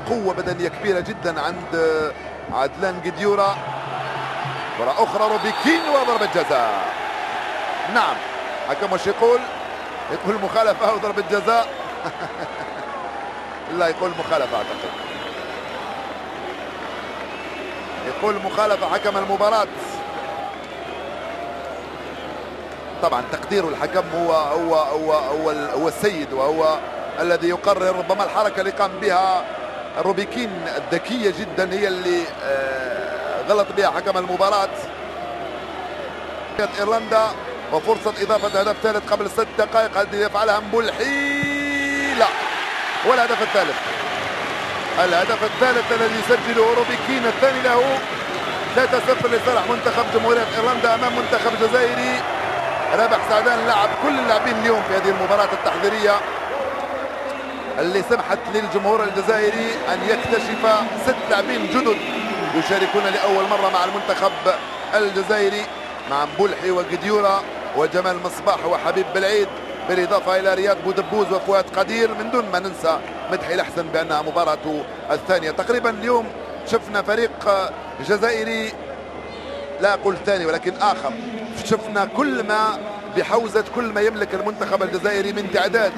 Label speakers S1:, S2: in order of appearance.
S1: قوة بدنية كبيرة جدا عند عدلان قديورة. كرة أخرى روبيكين وضربة جزاء. نعم حكم وش يقول؟ يقول مخالفة أو ضربة جزاء؟ لا يقول مخالفة أعتقد، يقول مخالفة حكم المباراة. طبعا تقدير الحكم هو السيد، وهو الذي يقرر. ربما الحركة اللي قام بها روبيكين الذكية جدا هي اللي غلط بها حكم المباراة. إيرلندا وفرصة إضافة هدف ثالث قبل 6 دقائق، هل يفعلها مبولحي؟ لا. والهدف الثالث، الهدف الثالث الذي يسجله روبيكين، الثاني له. 3-0 لصالح منتخب جمهورية إيرلندا أمام منتخب جزائري. رابح سعدان لعب كل اللاعبين اليوم في هذه المباراة التحضيرية اللي سمحت للجمهور الجزائري أن يكتشف 6 لاعبين جدد يشاركون لأول مرة مع المنتخب الجزائري، مع مبولحي وقديورة وجمال مصباح وحبيب بالعيد، بالإضافة إلى رياض بودبوز وفؤاد قدير، من دون ما ننسى مدحي الأحسن بأنها مباراته الثانية. تقريبا اليوم شفنا فريق جزائري، لا أقول ثاني ولكن آخر. شفنا كل ما بحوزة كل ما يملك المنتخب الجزائري من تعداد